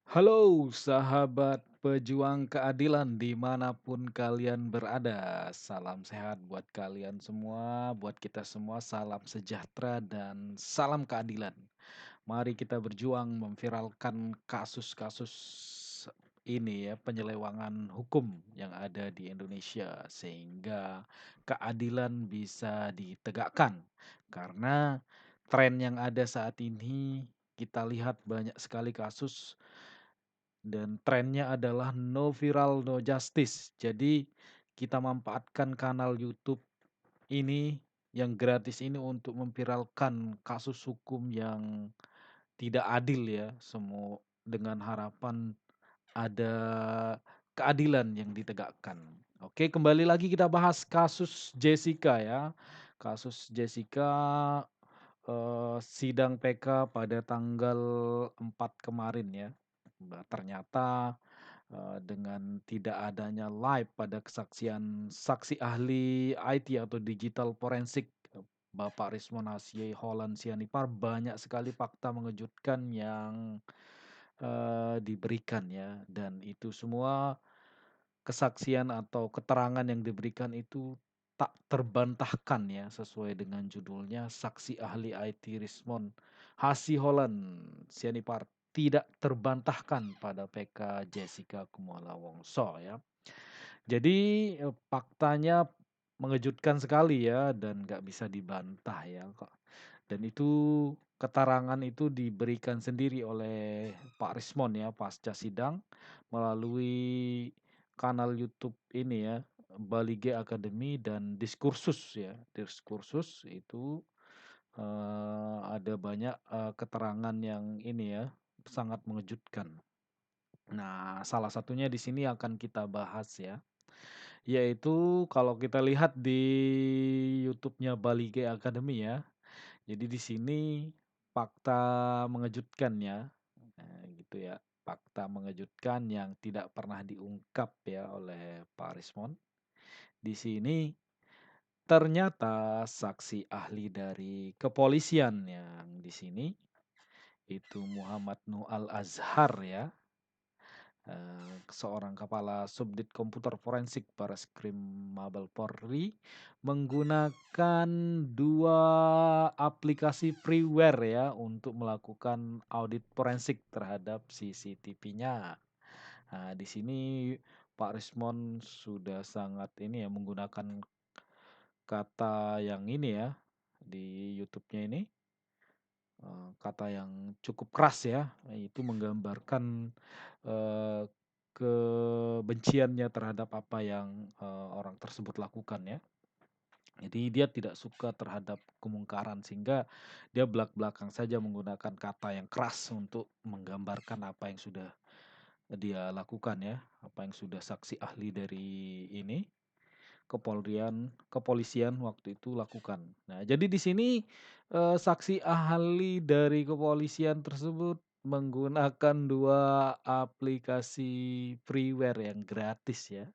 Halo sahabat pejuang keadilan dimanapun kalian berada. Salam sehat buat kalian semua, buat kita semua salam sejahtera dan salam keadilan. Mari kita berjuang memviralkan kasus-kasus ini ya, penyelewangan hukum yang ada di Indonesia sehingga keadilan bisa ditegakkan. Karena tren yang ada saat ini kita lihat banyak sekali kasus dan trennya adalah no viral, no justice. Jadi kita manfaatkan kanal YouTube ini yang gratis ini untuk memviralkan kasus hukum yang tidak adil ya, semua dengan harapan ada keadilan yang ditegakkan. Oke, kembali lagi kita bahas kasus Jessica ya. Kasus Jessica, sidang PK pada tanggal 4 kemarin ya. Ternyata dengan tidak adanya live pada kesaksian saksi ahli IT atau digital forensik, Bapak Rismon Hasyai Holland Sianipar, banyak sekali fakta mengejutkan yang diberikan ya, dan itu semua kesaksian atau keterangan yang diberikan itu tak terbantahkan ya, sesuai dengan judulnya saksi ahli IT Rismon Hasihola'n Sianipar tidak terbantahkan pada PK Jessica Kumala Wongso ya. Jadi faktanya mengejutkan sekali ya dan nggak bisa dibantah ya kok. Dan itu keterangan itu diberikan sendiri oleh Pak Rismon ya pasca sidang melalui kanal YouTube ini ya, Balige Academy dan Diskursus ya. Diskursus itu ada banyak keterangan yang ini ya, sangat mengejutkan. Nah, salah satunya di sini akan kita bahas ya, yaitu kalau kita lihat di YouTube-nya Balige Academy ya. Jadi di sini fakta mengejutkan ya, gitu ya. Fakta mengejutkan yang tidak pernah diungkap ya oleh Pak Rismon. Di sini ternyata saksi ahli dari kepolisian yang di sini itu Muhammad Nuh Al-Azhar ya, seorang kepala Subdit Komputer Forensik Bareskrim Mabes Polri menggunakan 2 aplikasi freeware ya untuk melakukan audit forensik terhadap CCTV-nya. Nah, di sini Pak Rismon sudah sangat ini ya menggunakan kata yang ini ya di YouTube-nya ini, kata yang cukup keras ya, itu menggambarkan, eee, kebenciannya terhadap apa yang, orang tersebut lakukan ya. Jadi dia tidak suka terhadap kemungkaran sehingga dia belak-belakan saja menggunakan kata yang keras untuk menggambarkan apa yang sudah dia lakukan ya, apa yang sudah saksi ahli dari ini, kepolisian waktu itu lakukan. Nah, jadi di sini, saksi ahli dari kepolisian tersebut menggunakan 2 aplikasi freeware yang gratis ya,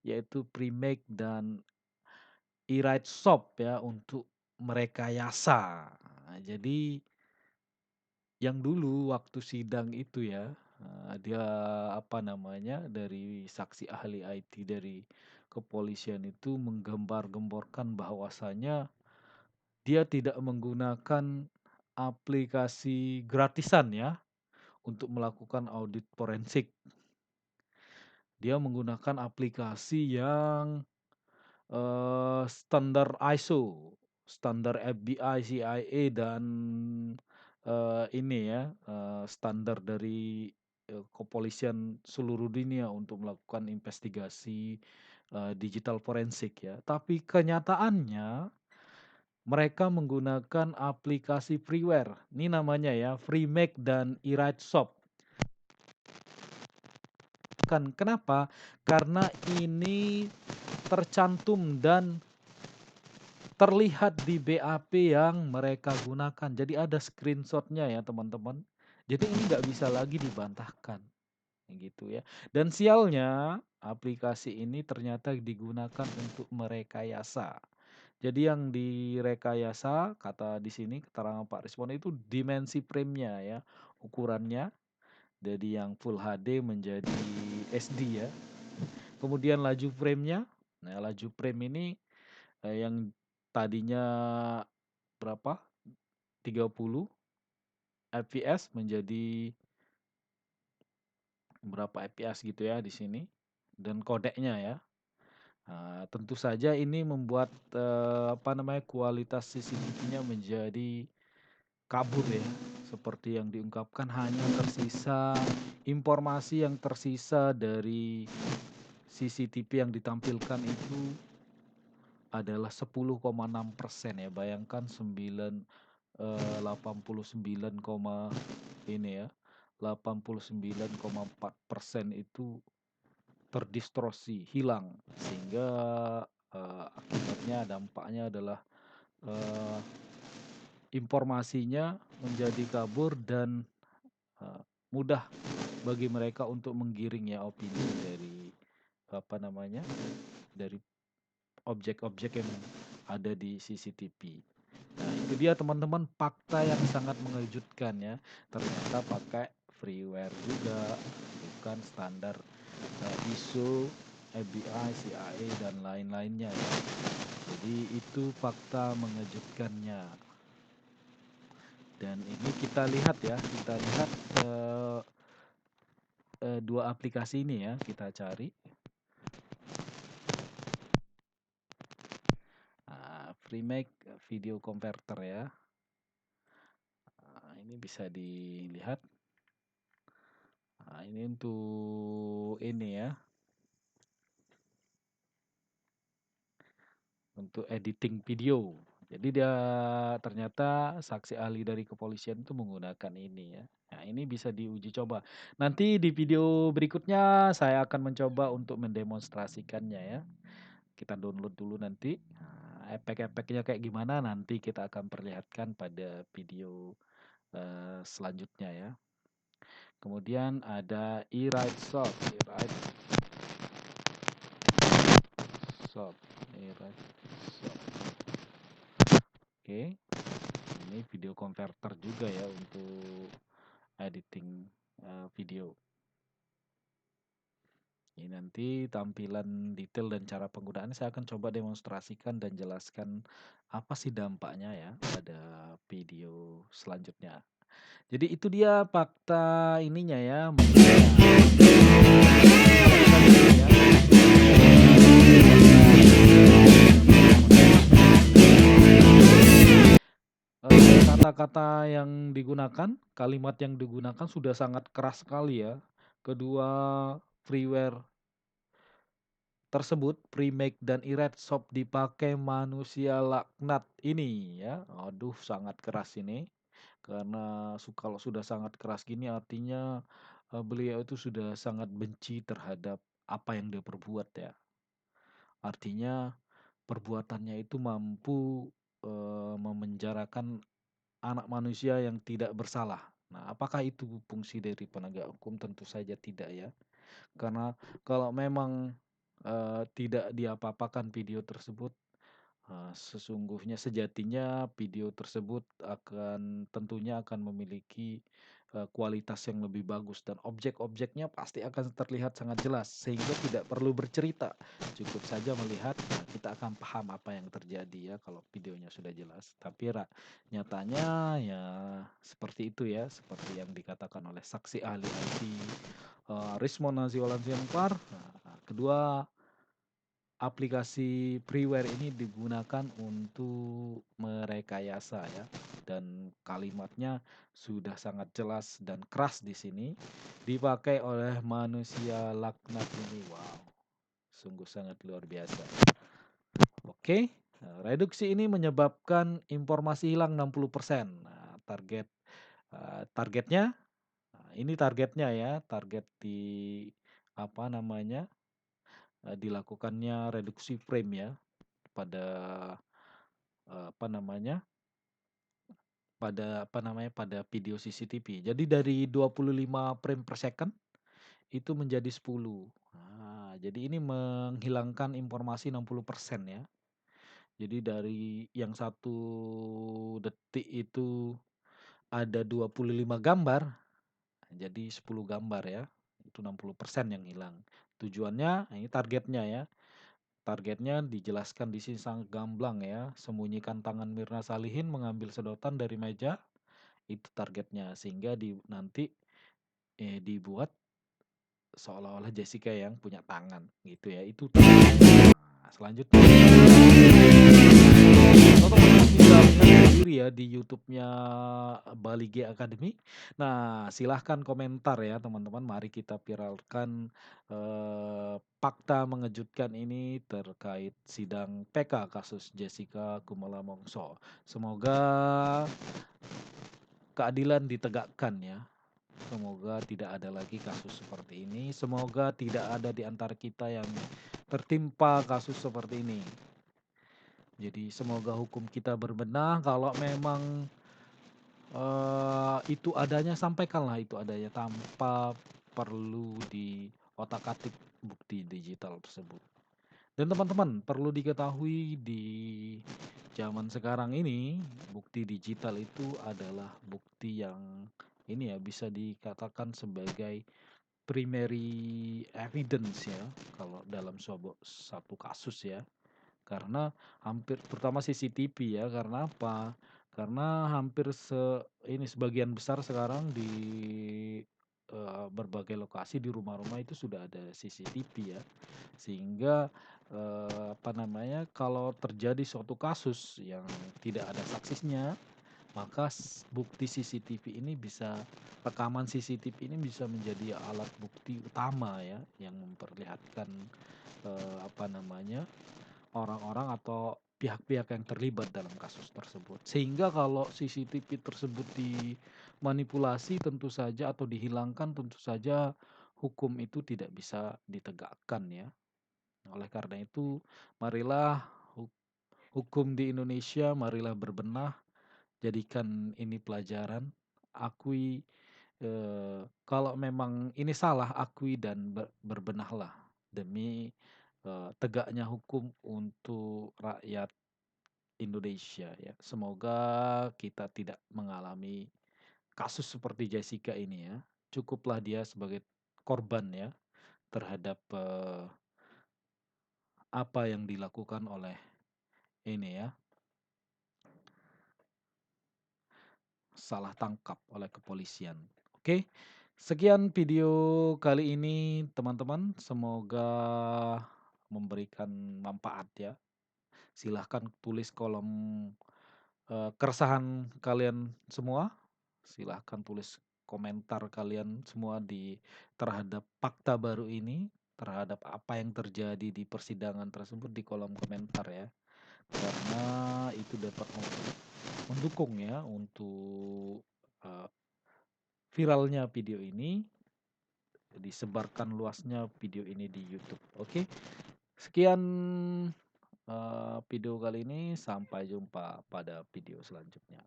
yaitu Premake dan eWrite Shop ya untuk merekayasa. Nah, jadi yang dulu waktu sidang itu ya, dia apa namanya, dari saksi ahli IT dari kepolisian itu menggembar-gemborkan bahwasanya dia tidak menggunakan aplikasi gratisan ya untuk melakukan audit forensik. Dia menggunakan aplikasi yang standar ISO, standar FBI, CIA, dan, ini ya, standar dari, kepolisian seluruh dunia untuk melakukan investigasi, digital forensik ya. Tapi kenyataannya mereka menggunakan aplikasi freeware. Ini namanya ya, Freemake dan eWrite Shop. Kenapa? Karena ini tercantum dan terlihat di BAP yang mereka gunakan. Jadi ada screenshotnya ya teman-teman. Jadi ini nggak bisa lagi dibantahkan, gitu ya. Dan sialnya aplikasi ini ternyata digunakan untuk merekayasa. Jadi yang direkayasa kata di sini keterangan Pak Rismon itu dimensi frame-nya ya, ukurannya. Dari yang Full HD menjadi SD ya. Kemudian laju frame-nya. Nah, laju frame ini yang tadinya berapa? 30 fps menjadi berapa fps gitu ya di sini. Dan kodeknya ya. Nah, tentu saja ini membuat apa namanya kualitas CCTV-nya menjadi kabur ya. Seperti yang diungkapkan hanya tersisa informasi yang tersisa dari CCTV yang ditampilkan itu adalah 10,6% ya. Bayangkan 89 ini ya, 89,4% itu terdistorsi, hilang, sehingga akibatnya dampaknya adalah eh, informasinya menjadi kabur dan mudah bagi mereka untuk menggiring ya opini dari apa namanya dari objek-objek yang ada di CCTV. Nah, itu dia teman-teman fakta yang sangat mengejutkan ya. Ternyata pakai freeware juga, bukan standar ISO, FBI, CIA dan lain-lainnya ya. Jadi itu fakta mengejutkannya. Dan ini kita lihat ya, kita lihat dua aplikasi ini ya, kita cari. FreeMake Video Converter ya. Ini bisa dilihat. Ini untuk ini ya, untuk editing video. Jadi dia ternyata saksi ahli dari kepolisian itu menggunakan ini ya. Nah, ini bisa diuji coba. Nanti di video berikutnya saya akan mencoba untuk mendemonstrasikannya ya. Kita download dulu nanti. Efek-efeknya kayak gimana nanti kita akan perlihatkan pada video selanjutnya ya. Kemudian ada eWrite Shop, eWrite Shop. Oke, ini video converter juga ya untuk editing video. Ini nanti tampilan detail dan cara penggunaannya saya akan coba demonstrasikan dan jelaskan apa sih dampaknya ya pada video selanjutnya. Jadi itu dia fakta ininya ya. Kata-kata yang digunakan, kalimat yang digunakan sudah sangat keras sekali ya. Kedua freeware tersebut, Premake dan Shop dipakai manusia laknat ini ya. Aduh, sangat keras ini. Karena kalau sudah sangat keras gini artinya beliau itu sudah sangat benci terhadap apa yang dia perbuat ya. Artinya perbuatannya itu mampu memenjarakan anak manusia yang tidak bersalah. Nah, apakah itu fungsi dari penegak hukum? Tentu saja tidak ya. Karena kalau memang tidak diapa-apakan video tersebut, sesungguhnya sejatinya video tersebut tentunya akan memiliki kualitas yang lebih bagus dan objek-objeknya pasti akan terlihat sangat jelas sehingga tidak perlu bercerita, cukup saja melihat. Nah, kita akan paham apa yang terjadi ya kalau videonya sudah jelas. Tapi nyatanya ya seperti itu ya, seperti yang dikatakan oleh saksi ahli IT Rismon Naziwalan Sianipar. Nah, kedua aplikasi freeware ini digunakan untuk merekayasa ya, dan kalimatnya sudah sangat jelas dan keras di sini dipakai oleh manusia laknat ini. Wow, sungguh sangat luar biasa. Oke, reduksi ini menyebabkan informasi hilang 60%. Nah, targetnya, ini targetnya ya, target di apa namanya dilakukannya reduksi frame ya pada apa namanya pada video CCTV. Jadi dari 25 frame per second itu menjadi 10. Nah, jadi ini menghilangkan informasi 60% ya. Jadi dari yang 1 detik itu ada 25 gambar, Jadi 10 gambar ya, itu 60% yang hilang. Tujuannya, ini targetnya ya. Targetnya dijelaskan di sini sangat gamblang ya. Sembunyikan tangan Mirna Salihin mengambil sedotan dari meja, itu targetnya. Sehingga nanti dibuat seolah-olah Jessica yang punya tangan gitu ya. Itu targetnya. Nah, selanjutnya teman-teman bisa lihat sendiri ya di YouTube-nya Bali G Academy. Nah, silahkan komentar ya teman-teman. Mari kita viralkan fakta mengejutkan ini terkait sidang PK kasus Jessica Kumala Wongso. Semoga keadilan ditegakkan ya. Semoga tidak ada lagi kasus seperti ini. Semoga tidak ada di antara kita yang tertimpa kasus seperti ini. Jadi semoga hukum kita berbenah. Kalau memang itu adanya, sampaikanlah itu adanya tanpa perlu di otak-atik bukti digital tersebut. Dan teman-teman perlu diketahui di zaman sekarang ini bukti digital itu adalah bukti yang ini ya bisa dikatakan sebagai primary evidence ya kalau dalam satu kasus ya. Karena hampir terutama CCTV ya, karena apa? Karena hampir sebagian besar sekarang di berbagai lokasi di rumah-rumah itu sudah ada CCTV ya. Sehingga apa namanya, kalau terjadi suatu kasus yang tidak ada saksinya, maka bukti CCTV ini bisa rekaman CCTV ini bisa menjadi alat bukti utama ya yang memperlihatkan apa namanya orang-orang atau pihak-pihak yang terlibat dalam kasus tersebut. Sehingga kalau CCTV tersebut dimanipulasi tentu saja atau dihilangkan tentu saja hukum itu tidak bisa ditegakkan ya. Oleh karena itu, marilah hukum di Indonesia marilah berbenah, jadikan ini pelajaran, akui kalau memang ini salah, akui dan berbenahlah demi tegaknya hukum untuk rakyat Indonesia ya. Semoga kita tidak mengalami kasus seperti Jessica ini ya. Cukuplah dia sebagai korban ya terhadap apa yang dilakukan oleh ini ya, salah tangkap oleh kepolisian. Oke, sekian video kali ini teman-teman. Semoga memberikan manfaat ya. Silahkan tulis kolom keresahan kalian semua. Silahkan tulis komentar kalian semua terhadap fakta baru ini, terhadap apa yang terjadi di persidangan tersebut di kolom komentar ya. Karena itu dapat mendukung ya untuk viralnya video ini, disebarkan luasnya video ini di YouTube. Oke, sekian video kali ini. Sampai jumpa pada video selanjutnya.